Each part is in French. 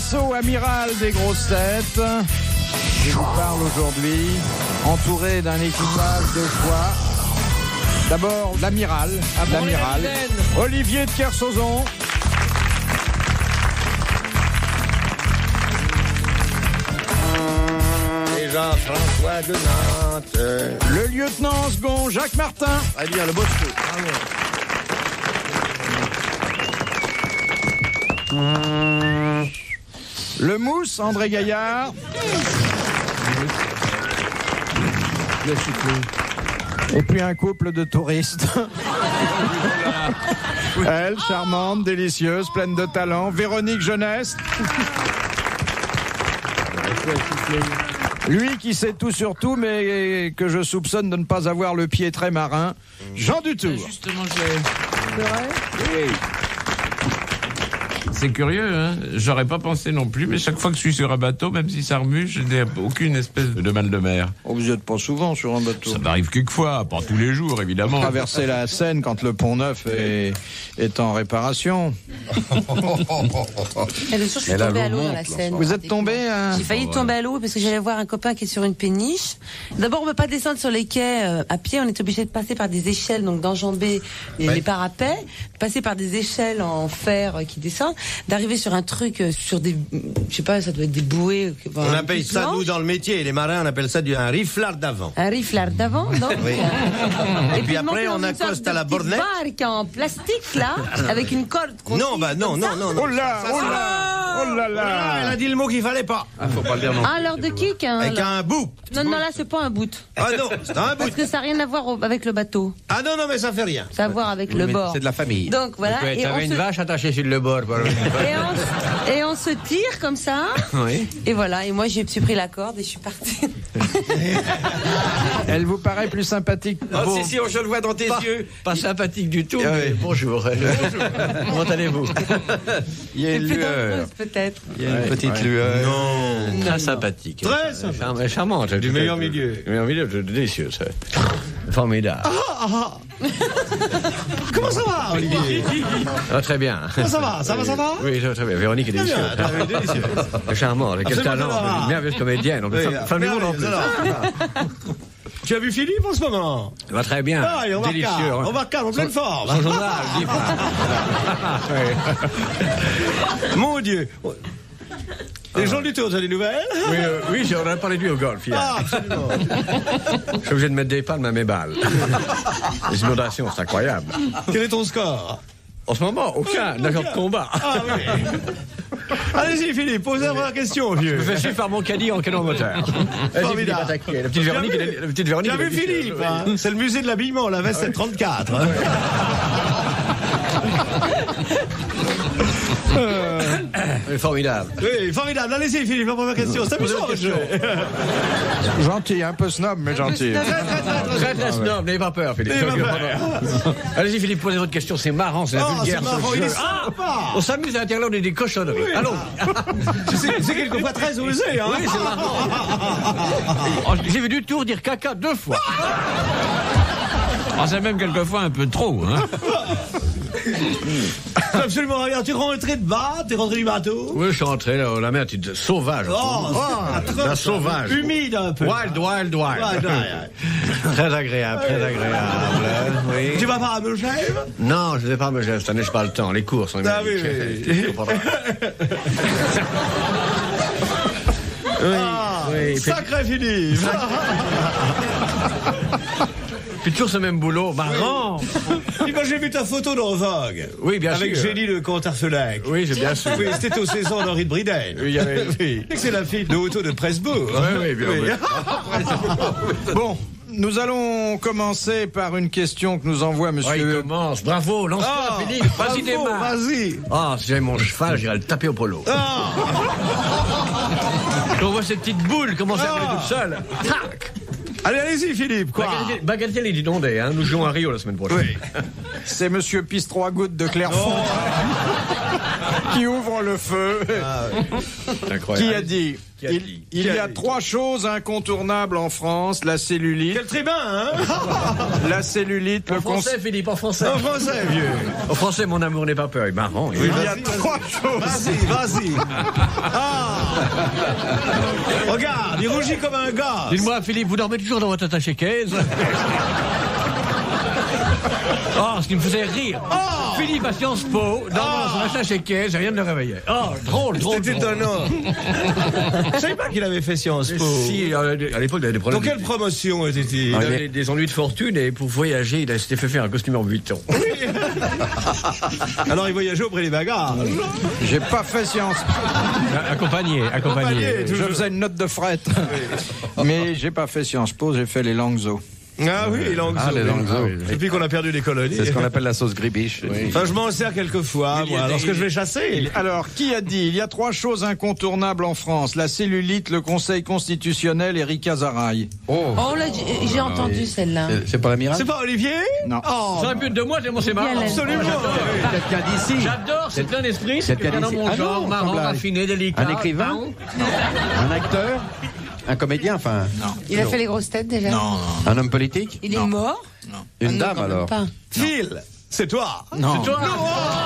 vaisseau amiral des grosses têtes. Je vous parle aujourd'hui, entouré d'un équipage de choix. D'abord, l'amiral, Olivier de Kersauzon. Et Jean-François de Nantes. Le lieutenant en second, Jacques Martin. Ah bien, le Bosco. Le mousse, André Gaillard. Et puis un couple de touristes. Elle, charmante, délicieuse, pleine de talent. Véronique Jeunesse. Lui qui sait tout sur tout, mais que je soupçonne de ne pas avoir le pied très marin. Jean Dutour. Justement, C'est vrai ? Oui. C'est curieux, hein. J'aurais pas pensé non plus, mais chaque fois que je suis sur un bateau, même si ça remue, je n'ai aucune espèce de mal de mer. Oh, vous n'êtes pas souvent sur un bateau. Ça m'arrive quelquefois, pas tous les jours, évidemment. Traverser la Seine quand le pont neuf est en réparation. Et le jour, je suis tombée à l'eau dans la Seine. Vous êtes tombé J'ai failli tomber à l'eau parce que j'allais voir un copain qui est sur une péniche. D'abord, on ne peut pas descendre sur les quais à pied. On est obligé de passer par des échelles, donc d'enjamber les parapets, passer par des échelles en fer qui descendent, d'arriver sur un truc, sur des, je sais pas, ça doit être des bouées. On appelle ça, nous, dans le métier, les marins, on appelle ça un riflard d'avant. Un riflard d'avant, donc. Oui. Et puis après, on accoste à la bornette. Une barque en plastique, là, avec une corde. Non, bah non. Oh là, oh là là. Elle a dit le mot qu'il fallait pas. Faut pas le dire non. Ah, alors de kick, hein. Avec un bout. Non, là, c'est pas un bout. Ah non, c'est un bout. Parce que ça n'a rien à voir avec le bateau. Ah non, mais ça fait rien. Ça a à voir avec le bord. C'est de la famille. Donc voilà. Tu avais une vache attachée sur le bord. Et on se tire comme ça. Oui. Et voilà. Et moi, j'ai pris la corde et je suis partie. Elle vous paraît plus sympathique? Oh, si, je le vois dans tes yeux. Pas sympathique du tout. Mais bonjour. Comment allez-vous? Il y a une lueur. Peut-être. Il y a une petite lueur. Non. Très sympathique. Très sympathique. Charmante. Du meilleur milieu. Du meilleur milieu, délicieux. Formidable. Comment ça va, Olivier? Très bien. Ça va? Oui, très bien. Véronique est délicieuse. Délicieux. Charmante. Quel talent. Merveilleuse comédienne. Femme du monde en plus. Tu as vu Philippe en ce moment? Ça va très bien. Ah, délicieux. On va calme, en pleine forme. Son journal, livre. Mon Dieu. Les gens du tour, tu as des nouvelles? Oui, on a parlé de lui au golf hier. Ah, absolument. Je suis obligé de mettre des palmes à mes balles. Les inondations, c'est incroyable. Quel est ton score? En ce moment, aucun nageur de combat. Ah oui. Allez-y, Philippe, posez la première question, vieux. Je me fais suivre par mon caddie en canon moteur. Formidable. La petite Véronique. Tu as vu Philippe, hein? C'est le musée de l'habillement, la veste 734. Hein. Formidable. Oui, formidable. Allez-y, Philippe, la première question. C'est amusant, votre jeu. Gentil, un peu snob, mais gentil. Très snob, n'ayez pas peur, Philippe. Allez-y, Philippe, posez votre question. C'est marrant, c'est la vulgaire. On s'amuse à l'intérieur, on est des cochonneries. Oui. Allons. C'est quelquefois très osé, hein. Oui, c'est marrant. J'ai vu du tour dire caca 2 fois. C'est même quelquefois un peu trop, hein. Absolument rien. Tu es rentré de bas, t'es rentré du bateau? Oui, je suis rentré là, la mer était sauvage. La sauvage. Humide un peu. Wild. Très agréable. Oui. Tu vas pas à Megève? Non, je ne vais pas à Megève, cette année je pas le temps. Les cours sont oui. Oui. Sacré Philippe. Puis toujours ce même boulot, marrant. J'ai vu ta photo dans Vogue. Oui, bien avec sûr. Avec Génie le comte Arfelac. Oui, j'ai bien sûr. Oui, c'était aux saisons d'Henri de Bridel. Oui, il y avait... Oui. C'est la fille de Otto de Presbourg. Oui, bien sûr. Bon, nous allons commencer par une question que nous envoie monsieur... Oui, il commence. Bravo, lance-toi, Philippe. Vas-y, démarre. Vas-y. Si j'avais mon cheval, j'irais le taper au polo. On voit cette petite boule commencer à rouler toute seule. Tac. Allez-y, Philippe, quoi? Bagatelle est inondée, hein. Nous jouons à Rio la semaine prochaine. Oui. C'est monsieur Pisse 3 gouttes de Clairefonds. qui ouvre le feu. Qui a dit il y a 3 choses incontournables en France, la cellulite. Quel tribun, hein? La cellulite, En français, Philippe, en français. En français, vieux. En français, mon amour n'est pas peur. Il est marrant. Il y a 3 choses. Vas-y. Ah. Regarde, il rougit comme un gars. Dites-moi, Philippe, vous dormez toujours dans votre attaché caisse? Oh, ce qui me faisait rire. Philippe à Sciences Po, dans son attaché caisse, j'ai rien de le réveiller. Oh, drôle. C'était étonnant. Je savais pas qu'il avait fait Sciences Po. Si, à l'époque, il avait des problèmes. Dans quelle promotion était-il? Il avait des ennuis de fortune et pour voyager, il s'était fait faire un costume en Vuitton. Alors il voyageait auprès des bagages. J'ai pas fait Sciences Po. Accompagné. Je faisais une note de fret. Mais j'ai pas fait Sciences Po, j'ai fait les Langso. Ah oui, les Langso. Ah, les Langso. Depuis qu'on a perdu les colonies. C'est ce qu'on appelle la sauce gribiche. Enfin, je m'en sers quelquefois, moi, lorsque je vais chasser. Alors, qui a dit il y a 3 choses incontournables en France, la cellulite, le Conseil constitutionnel et Rika Zaraï. Oh, là, j'ai entendu celle-là. C'est pas l'amiral? C'est pas Olivier? Non. Oh, Ça aurait pu être de moi, tellement c'est marrant. absolument. Quelqu'un d'ici. J'adore, c'est plein d'esprit, c'est Quelqu'un quelqu'un dans d'ici. mon Ah genre, non, marrant, semblable. raffiné, délicat. Un écrivain? Un acteur? Un comédien, enfin. Il a fait les grosses têtes déjà. Un homme politique? Il est mort. Une Non, dame quand même alors? pas. Phil, c'est toi. Non. C'est toi?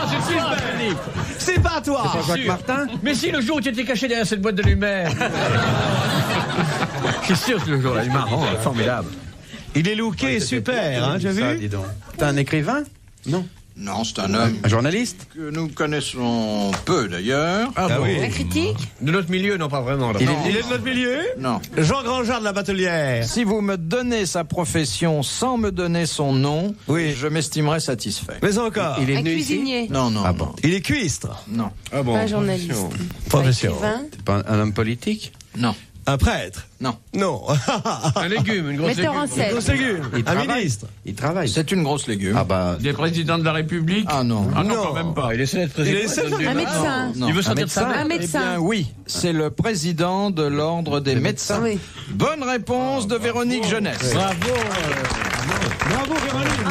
C'est toi, Philippe. C'est pas toi. Pas Jacques Martin? Mais si, le jour où tu étais caché derrière cette boîte de lumière. Je suis sûr que le jour-là, il est marrant, formidable. Il est looké super, hein, tu as Ça, vu? dis donc. T'es un écrivain? Non. Non, c'est un homme Un journaliste? que nous connaissons peu d'ailleurs. Ah oui. La critique. De notre milieu, non, pas vraiment. là. Il Il est de notre milieu? Non. Jean Grandjean de la Batelière. Si vous me donnez sa profession sans me donner son nom, Oui. je m'estimerai satisfait. Mais encore. Il est Un venu ici? cuisinier. Non, non. Ah bon. non. Il est cuistre. Non. Ah bon. Pas un journaliste. Profession. Pas écrivain. C'est pas un homme politique? Non. Un prêtre. Non. Non. Un légume, une grosse Metteur en légume. scène. Grosse légume. Il Un travaille. ministre. Il travaille. C'est une grosse légume. Ah bah. Il est président de la République? Ah non. Ah non, Non. quand même pas. Il essaie d'être Il président. essaie de- Un médecin. Non. Il veut Un sortir de sa médecin? mère. Un Eh médecin. bien oui, c'est le président de l'ordre des médecins. Oui. Bonne réponse de Véronique Jeunesse. Bravo. Bravo, Véronique.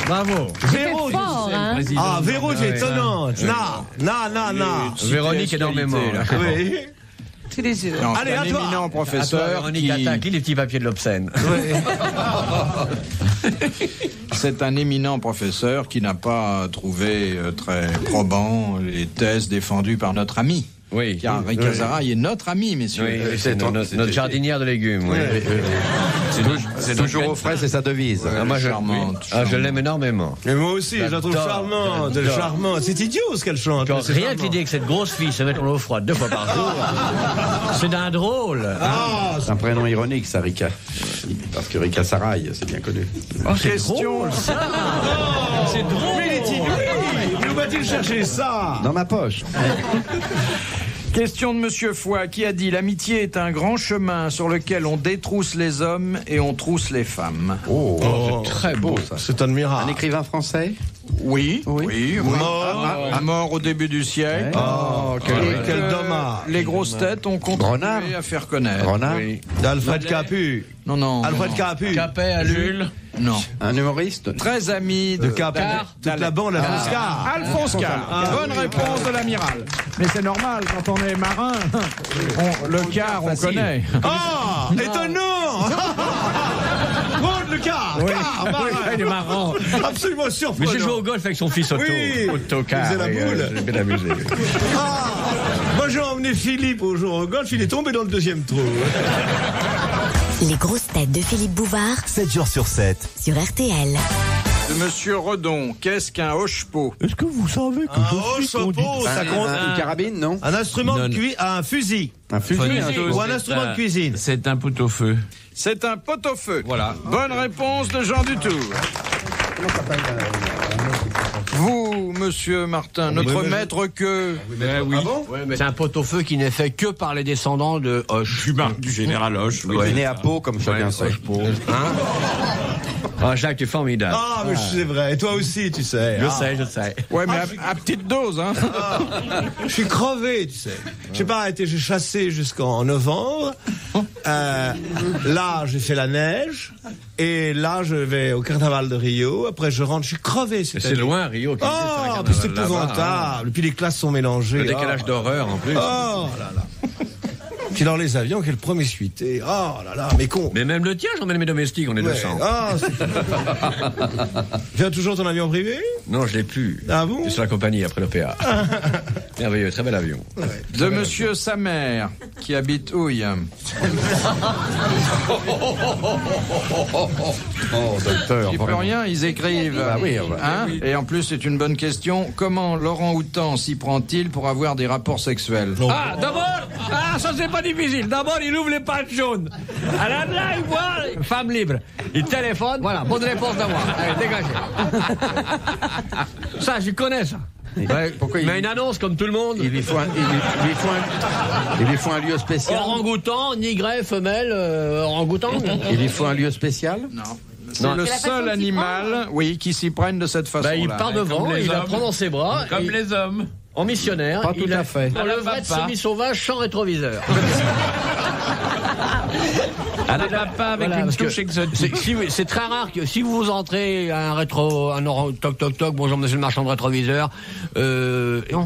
Bravo. Véro. Fort, hein. Ah, Véro, tu es étonnante. Non. Véronique énormément. là. Oui. Tous les yeux. Non, Allez, c'est un à toi. éminent À toi, professeur Véronique, attaque les petits papiers de l'Obscène. c'est un éminent professeur qui n'a pas trouvé très probant les thèses défendues par notre ami. Oui. Car Rika Zaraï est notre ami, messieurs. Oui, c'est notre jardinière de légumes. Oui. C'est toujours aux fraises, c'est sa devise. Ouais, moi, charmante. je l'aime énormément. Mais moi aussi, je la trouve J'adore, charmante. j'adore. Charmante. C'est idiot ce qu'elle chante. Quand mais c'est rien que charmant. l'idée que cette grosse fille se mette en eau froide 2 fois par jour, c'est d'un drôle. Ah, C'est un prénom ironique, ça, Rika. Parce que Rika Saraï, c'est bien connu. C'est Question. drôle, ça. C'est drôle. mais il est inouï. Où va-t-il chercher ça? Dans ma poche. Question de Monsieur Foy qui a dit l'amitié est un grand chemin sur lequel on détrousse les hommes et on trousse les femmes. Oh, Oh, c'est très beau, ça. C'est admirable. Un écrivain français? Oui. Mort. Mort au début du siècle. Oh, Et quel que dommage. Les grosses têtes ont Renard. continué à faire connaître. Renard? D'Alfred Capu. Non. Alfred non. Capu. Capet à Jules. Non. Un humoriste? Très ami de Capu. Toute la bande Alphonse Carr. Alphonse Carr. Bonne réponse de l'amiral. Mais c'est normal, quand on est marin, le quart, on connaît. Oh, étonnant. Claude le Carr. Carr, marin. Il est marrant. Absolument Mais surprenant. j'ai joué au golf avec son fils Otto. Oui. Otto Il Carr. faisait la boule. J'ai bien amusé. Ah, moi j'ai emmené Philippe au jour au golf, il est tombé dans le deuxième trou. Les grosses têtes de Philippe Bouvard 7 jours sur 7. sur RTL. De Monsieur Redon, qu'est-ce qu'un hoche-pot? Est-ce que vous savez que Un chapeau, ça compte. Une carabine, non? Un instrument de cuisine, un fusil. Un fusil? Ou un instrument de cuisine. C'est un pot-au-feu. C'est un pot-au-feu. Voilà. Bonne réponse de Jean Dutour. Vous, Monsieur Martin, notre maître que... Oui. Ouais, mais c'est un pot-au-feu qui n'est fait que par les descendants de Hoche. Du général Hoche. Il est né à Pau, comme chacun sait. Ah, Jacques, tu es formidable. Ah, mais c'est vrai. Et toi aussi, tu sais. Je Ah. sais. Ouais, mais à petite dose, hein. Je suis crevé, tu sais. J'ai pas arrêté, j'ai chassé jusqu'en novembre. Là, j'ai fait la neige. Et là, je vais au carnaval de Rio. Après, je rentre, je suis crevé. C'est loin, Rio. Oh, mais c'est épouvantable. Puis les classes sont mélangées. Le décalage d'horreur, en plus. Oh là là. Puis dans les avions, quel promiscuité. Oh là là, mais con. Mais même le tien, j'emmène mes domestiques, on est 200. Ah, viens toujours ton avion privé? Non, je l'ai plus. Ah bon? C'est sur la compagnie après l'OPA. Merveilleux, très bel avion. Ouais, de monsieur Samer, qui habite Houille. Oh, docteur. J'y peux rien, ils écrivent. Bah oui, Hein? Et en plus, c'est une bonne question. Comment Laurent Houtan s'y prend-il pour avoir des rapports sexuels? Ah, d'abord, ça c'est pas difficile. D'abord, il ouvre les pages jaunes. Alors là, il voit femme libre. Il téléphone. Voilà, bonne réponse d'avoir. Allez, dégagez. Ça, je connais ça. Ouais, pourquoi il met une annonce comme tout le monde. Il lui faut un lieu spécial. Orang-outan, nigret, femelle, orang-outan. Il lui faut un lieu spécial? Non. C'est le seul animal, oui, qui s'y prenne de cette façon-là. Il part devant, il la prend dans ses bras. Comme les hommes. En missionnaire. Pas tout à fait. Dans le vrai de semi-sauvage sans rétroviseur. À la papa avec une touche exotique. C'est très rare que si vous entrez à un toc toc toc, bonjour monsieur le marchand de rétroviseur, non,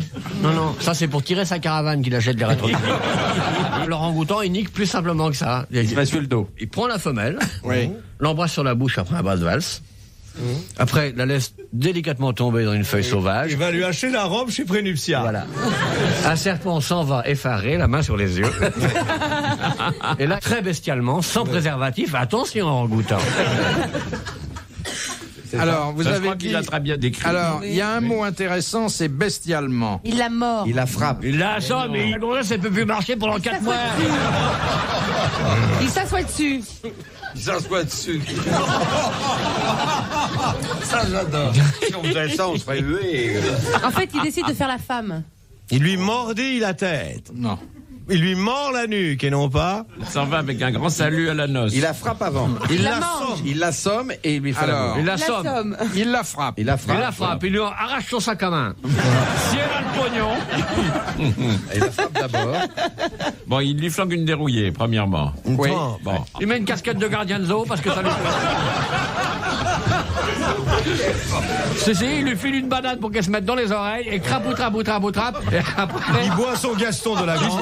ça c'est pour tirer sa caravane qu'il achète des rétroviseurs. L'orang-outan il nique plus simplement que ça. Il se met sur le dos. Il prend la femelle, Oui. l'embrasse sur la bouche après un bas de valse. Après, la laisse délicatement tomber dans une feuille sauvage. Il va lui acheter la robe chez Prénuptia. Voilà. Un serpent s'en va effaré, la main sur les yeux. Et là, très bestialement, sans préservatif, attention, orang-outan. Alors, vous avez dit... qu'il a très bien décrit. Alors, il y a un mot intéressant, c'est bestialement. Il la mord. Il la frappe. Il la assomme, mais la gonzesse, elle peut plus marcher pendant 4 mois. Il s'assoit dessus. Il s'assoit dessus. Ça, j'adore. Si on faisait ça, on serait hué. En fait, il décide de faire la femme. Il lui mordit la tête. Non. Il lui mord la nuque et non pas. Il s'en va avec un grand salut à la noce. Il la frappe avant. Il la l'assomme. mange. Il l'assomme et il lui fait Alors, la Il La l'assomme. somme. il la frappe. Il la Il frappe. la frappe, il lui arrache son sac à main. Si elle a le pognon. Il la frappe d'abord. Bon, il lui flanque une dérouillée, premièrement. Oui. Bon. Il met une casquette de gardien de zoo parce que ça lui Si, il lui file une banane pour qu'elle se mette dans les oreilles et trappe. Et après, Il boit son Gaston de la Grange.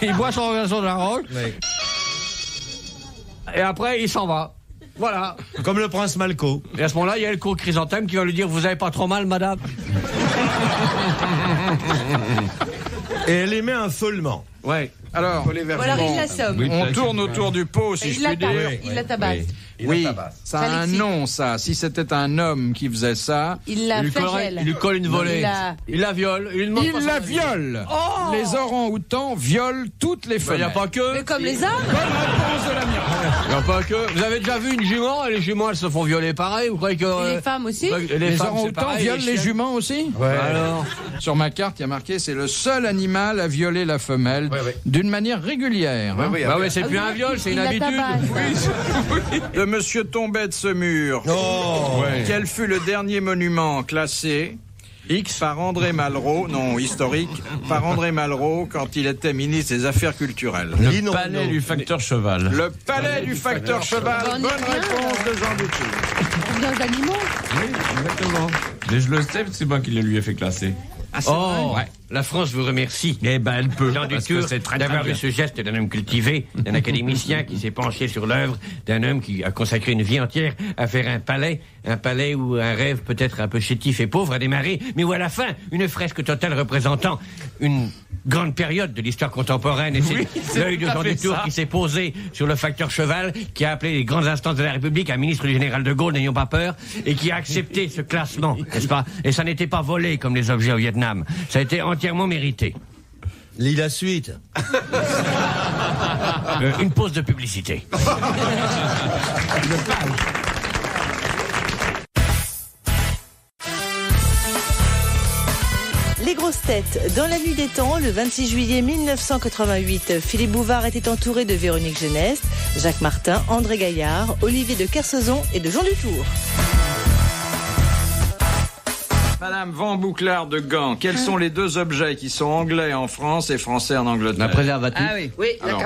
il boit son organisation de la roche. Et après, il s'en va. Voilà. Comme le prince Malco. Et à ce moment-là, il y a le court Chrysanthème qui va lui dire: vous avez pas trop mal, madame? Et elle émet un feulement. Ouais. Alors, Ou alors il l'assomme. on tourne autour du pot, Et si je il la puis dire. tabasse. Il la tabasse. Oui, la tabasse. ça Ça a un l'excite. nom, ça. Si c'était un homme qui faisait ça, Il la flagelle. Il lui colle une volée. Il Il la viole. Il demande il pas la son avis. viole. Les orang-outans violent toutes les Il femelles. n'y a pas que. Mais comme les hommes. Il n'y a pas que. Vous avez déjà vu une jument? Et les juments, elles se font violer pareil. Vous croyez que. Et les femmes aussi. Les femmes, c'est orang-outans pareil, violent les chiennes. juments aussi? Alors. Sur ma carte, il y a marqué c'est le seul animal à violer la femelle d'une manière régulière. hein. Bah ouais, c'est plus un viol, c'est Il une la habitude. tabasse. De Monsieur Tombet de Semur. Quel fut le dernier monument classé X par André Malraux, non historique, par André Malraux quand il était ministre des Affaires culturelles? Le palais du facteur cheval. Le palais du facteur cheval. On y Bonne vient. réponse de Jean Dutour. Combien d'animaux? Exactement. Mais je le sais, c'est moi qui le lui ai fait classer. Oh, la France vous remercie. Eh ben, elle peut. Jean parce Dutour, que c'est très d'avoir bien. eu ce geste d'un homme cultivé, d'un académicien qui s'est penché sur l'œuvre, d'un homme qui a consacré une vie entière à faire un palais où un rêve peut-être un peu chétif et pauvre a démarré, mais où à la fin, une fresque totale représentant une grande période de l'histoire contemporaine, et c'est l'œil de tout à Jean fait Dutour ça. qui s'est posé sur le facteur cheval, qui a appelé les grandes instances de la République un ministre du général de Gaulle, n'ayons pas peur, et qui a accepté ce classement, n'est-ce pas? Et ça n'était pas volé comme les objets au Vietnam, ça a été entièrement mérité. Lis la suite. Une pause de publicité. Les grosses têtes. Dans la nuit des temps, le 26 juillet 1988, Philippe Bouvard était entouré de Véronique Jeunesse, Jacques Martin, André Gaillard, Olivier de Kersauzon et de Jean Dutour. Madame Van Bouclard de Gand, quels sont les deux objets qui sont anglais en France et français en Angleterre? La préservatif. Ah oui. Oui, Alors,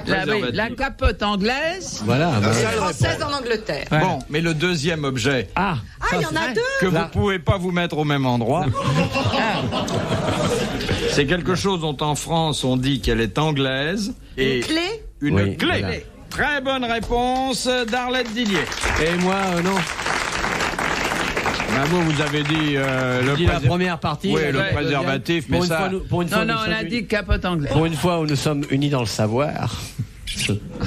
La capote anglaise. Voilà. française en Angleterre. Bon, mais le deuxième objet Ah, il y en a deux. que vous pouvez pas vous mettre au même endroit, c'est quelque chose dont en France on dit qu'elle est anglaise. Et Une clé. Une Oui, clé. voilà. Très bonne réponse d'Arlette Didier. Et moi, non. Bah, vous avez dit La première partie. Oui, la le deuxième. préservatif, mais Pour une ça... fois, pour une fois, non, nous on sommes a unis. dit capote anglaise. Pour une fois où nous sommes unis dans le savoir.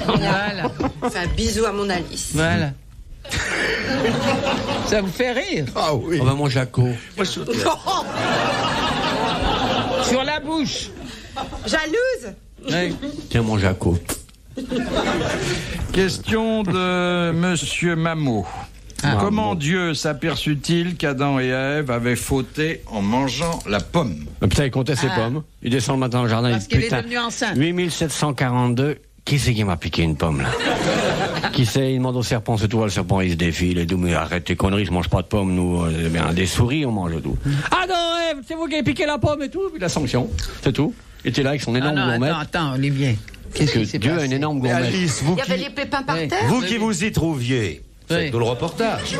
Voilà. Fais un bisou à mon Alice. Voilà. Ça vous fait rire? Ah oui. On va mon Jaco. Sur la bouche. Jalouse. Oui. Tiens, mon Jaco. Question de Monsieur Mamot. Comment Dieu s'aperçut-il qu'Adam et Ève avaient fauté en mangeant la pomme? Putain, il comptait ses pommes. Il descend le matin au jardin. Parce il qu'elle est putain, devenue enceinte. 8742. Qui c'est qui m'a piqué une pomme, là? Qui c'est? Il demande au serpent, c'est tout. Le serpent, il se défile et tout. Mais arrête tes conneries, je mange pas de pommes, nous. Bien, des souris, on mange tout. Ah non, Ève, c'est vous qui avez piqué la pomme et tout. Puis la sanction, c'est tout. Il était là avec son énorme gourmette. Attends, Olivier. Qu'est-ce que Dieu a une énorme gourmette. Alice, Il y avait les pépins par terre. vous qui vous y trouviez, Oui. faites-nous le reportage.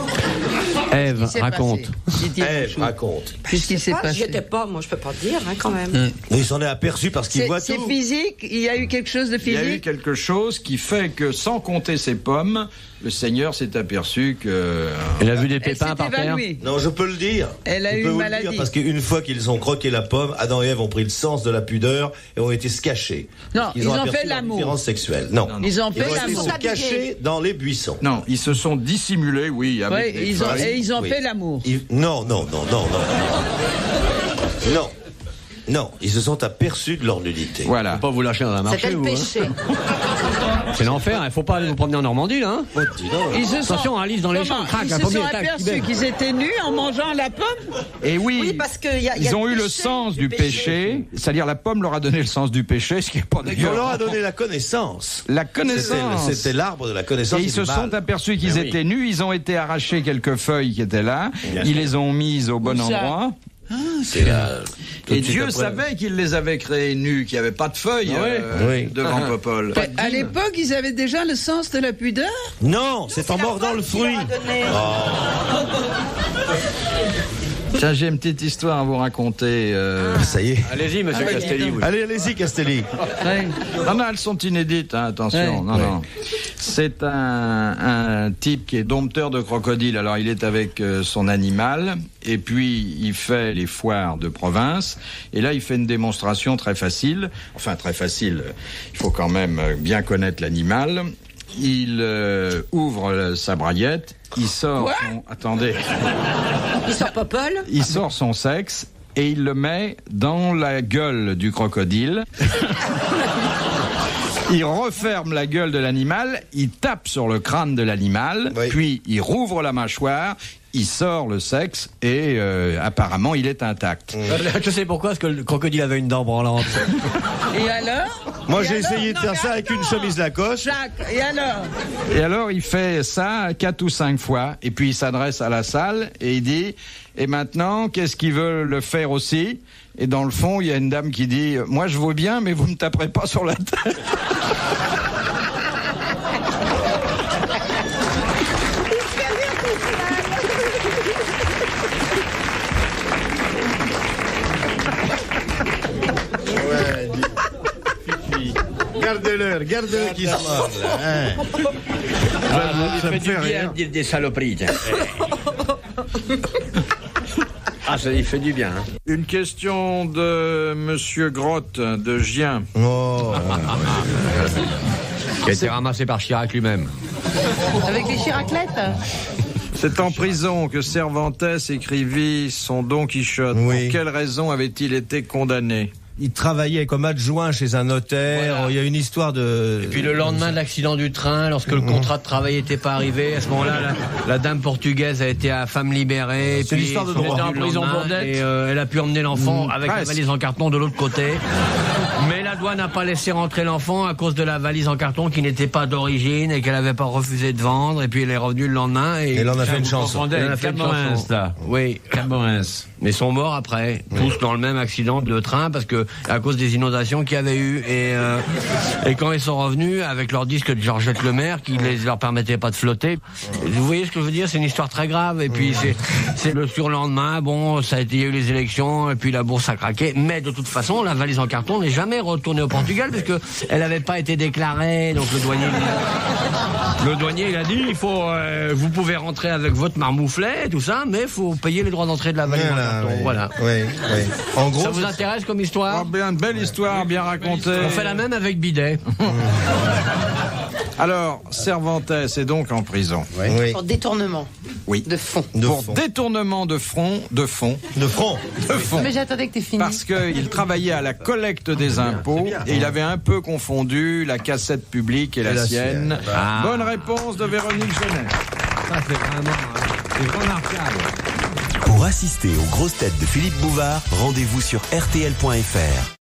Ève, Qu'est-ce qui s'est raconte. passé? Ève, raconte. Qu'est-ce qui s'est J'y passé? étais pas, moi je peux pas te dire quand même. Il s'en est aperçu parce qu'il voit C'est tout. physique? Il y a eu quelque chose de Il y a eu physique? quelque chose qui fait que, sans compter ses pommes, le Seigneur s'est aperçu que... Elle a vu des Elle pépins s'est par terre. évanouie. Non, je peux le dire. Elle a Je eu peux une vous le maladie. dire parce qu'une fois qu'ils ont croqué la pomme, Adam et Ève ont pris le sens de la pudeur et ont été se cacher. Non, ils ont aperçu fait leur l'amour. différence sexuelle. Non. Ils ont Ils fait ont été l'amour. se cacher dans les buissons. Non, ils se sont dissimulés, oui, avec Oui, des ils ont, feuilles. et ils ont Oui. fait l'amour. Non. Non, ils se sont aperçus de leur nudité. Voilà. Faut pas vous lâcher dans un marché, C'était le vous. Hein. péché. C'est l'enfer. Il faut pas aller vous promener en Normandie, là. Hein. Ils se Attention, Alice dans les champs, craque, ils un se pommier, sont tac, qui aperçus baigne. qu'ils étaient nus en mangeant la pomme. Et oui, Oui, parce qu'il y a ils ont le eu le péché, sens du péché, c'est-à-dire la pomme leur a donné le sens du péché, ce qui n'est pas On leur d'ailleurs... a donné la connaissance. La connaissance. C'était l'arbre de la connaissance. Et ils se sont aperçus qu'ils étaient nus, ils ont été arrachés quelques feuilles qui étaient là, ils les ont mises au bon Où ça endroit. Et Dieu savait qu'il les avait créés nus, qu'il n'y avait pas de feuilles devant Popol. À l'époque, ils avaient déjà le sens de la pudeur. Non, c'est en mordant le fruit. Tiens, j'ai une petite histoire à vous raconter. Ça y est. Allez-y, monsieur Castelli. vous. Allez-y, Castelli. Non, elles sont inédites, hein, attention. Non. C'est un type qui est dompteur de crocodile. Alors, il est avec son animal, et puis il fait les foires de province. Et là, il fait une démonstration très facile. Enfin, très facile. Il faut quand même bien connaître l'animal. Il ouvre sa braguette, il sort son... Attendez. Il sort Popol. Il sort son sexe et il le met dans la gueule du crocodile. Il referme la gueule de l'animal, il tape sur le crâne de l'animal, puis il rouvre la mâchoire, il sort le sexe et apparemment il est intact. Je sais pourquoi, parce que le crocodile avait une dent branlante. Et alors? Moi, j'ai essayé de faire ça avec une chemise Lacoste. Jacques, et alors? Et alors il fait ça 4 ou 5 fois, et puis il s'adresse à la salle et il dit « Et maintenant, qu'est-ce qu'il veut le faire aussi ?» Et dans le fond, il y a une dame qui dit « Moi je veux bien, mais vous ne me taperez pas sur la tête. » Garde-le qui se marre, là. Hein. Ça me fait du bien de dire des saloperies. Ah, ça lui fait du bien. Hein. Une question de Monsieur Grotte de Gien. Oh. Qui a été ramassé par Chirac lui-même. Avec des chiraclettes. C'est en prison que Cervantes écrivit son Don Quichotte. Oui. Pour quelle raison avait-il été condamné? Il travaillait comme adjoint chez un notaire. Voilà. Il y a une histoire de... Et puis le lendemain de l'accident du train, lorsque le contrat de travail n'était pas arrivé, à ce moment-là, la dame portugaise a été à femme libérée. C'est l'histoire de droit. en prison pour dette. Et elle a pu emmener l'enfant avec la valise en carton de l'autre côté. Mais la douane n'a pas laissé rentrer l'enfant à cause de la valise en carton qui n'était pas d'origine et qu'elle n'avait pas refusé de vendre. Et puis elle est revenue le lendemain. Et elle en a fait une chanson. Elle en a fait une chanson. Là. Oui. Caborens. Mais ils sont morts après, tous dans le même accident de train, parce que à cause des inondations qu'il y avait eu. Et quand ils sont revenus avec leur disque de Georgette Lemaire, qui leur permettait pas de flotter. Vous voyez ce que je veux dire? C'est une histoire très grave. Et puis c'est le surlendemain. Bon, ça a été, il y a eu les élections, et puis la bourse a craqué. Mais de toute façon, la valise en carton n'est jamais retournée au Portugal, parce que elle n'avait pas été déclarée. Donc le douanier, il a dit, il faut, vous pouvez rentrer avec votre marmouflet, tout ça, mais il faut payer les droits d'entrée de la valise en carton. Voilà. Oui. En gros, ça vous intéresse comme histoire? Bien, une belle histoire, bien racontée. On fait la même avec Bidet. Alors, Cervantes est donc en prison. Oui. Pour détournement. Oui. De fonds. Pour détournement de fonds. Mais j'attendais que tu finisses. Parce qu'il travaillait à la collecte des impôts et il avait un peu confondu la cassette publique et la sienne. Bonne réponse de Véronique Jeunesse. Ça, c'est vraiment c'est remarquable. Pour assister aux grosses têtes de Philippe Bouvard, rendez-vous sur rtl.fr.